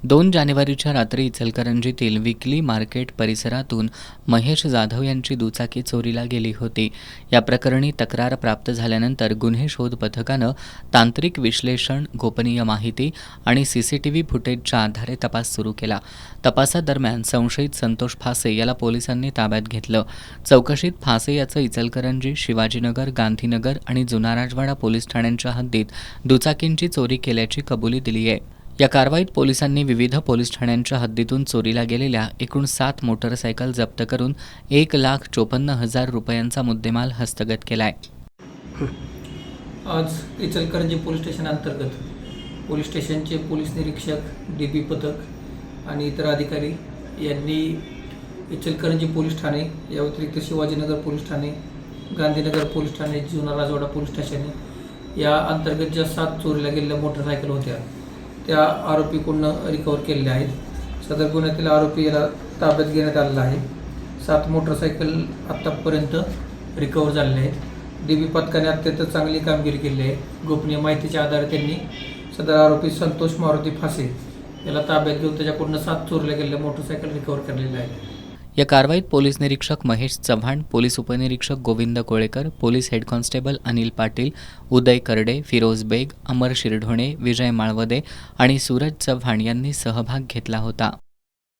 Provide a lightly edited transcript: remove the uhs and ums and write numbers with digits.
2 जानेवारीच्या रात्री इचलकरंजीतील विकली मार्केट परिसरातून महेश जाधव यांची दुचाकी चोरीला गेली होती. या प्रकरणी तक्रार प्राप्त झाल्यानंतर गुन्हे शोध पथकानं तांत्रिक विश्लेषण, गोपनीय माहिती आणि सीसीटीव्ही फुटेजच्या आधारे तपास सुरू केला. तपासादरम्यान संशयित संतोष फासे याला पोलिसांनी ताब्यात घेतलं. चौकशीत फासे याचं इचलकरंजी, शिवाजीनगर, गांधीनगर आणि जुना राजवाडा पोलीस ठाण्यांच्या हद्दीत दुचाकींची चोरी केल्याची कबुली दिली आहे. या कारवाईत पोलिसांनी विविध पोलीस ठाण्यांच्या हद्दीतून चोरीला गेलेल्या एकूण 7 मोटरसायकल जप्त करून 1,54,000 रुपयांचा मुद्देमाल हस्तगत केलाय. आज इचलकरंजी पोलीस स्टेशन अंतर्गत पोलीस स्टेशनचे पोलीस निरीक्षक, डीबी पथक आणि इतर अधिकारी यांनी इचलकरंजी पोलीस ठाणे या व्यतिरिक्त शिवाजीनगर पोलीस ठाणे, गांधीनगर पोलीस ठाणे, जुना राजवाडा पोलीस स्टेशन या अंतर्गत ज्या 7 चोरीला गेलेल्या मोटरसायकल होत्या त्या आरोपीकडून रिकवर केलेल्या आहेत. सदर गुन्ह्यातील आरोपी याला ताब्यात घेण्यात आलेला आहे. 7 मोटरसायकल आत्तापर्यंत रिकवर झालेले आहेत. डीबी पथकाने अत्यंत चांगली कामगिरी केली आहे. गोपनीय माहितीच्या आधारे त्यांनी सदर आरोपी संतोष मारुती फासे याला ताब्यात घेऊन त्याच्याकडून 7 चोरीला गेलेल्या मोटरसायकल रिकवर केलेल्या आहेत. या कारवाईत पोलीस निरीक्षक महेश चव्हाण, पोलीस उपनिरीक्षक Govind Kolekar, police head constable Anil Patil, Uday Karde, Firoz बेग, अमर शिरढोणे, विजय माळवदे आणि सूरज चव्हाण यांनी सहभाग घेतला होता.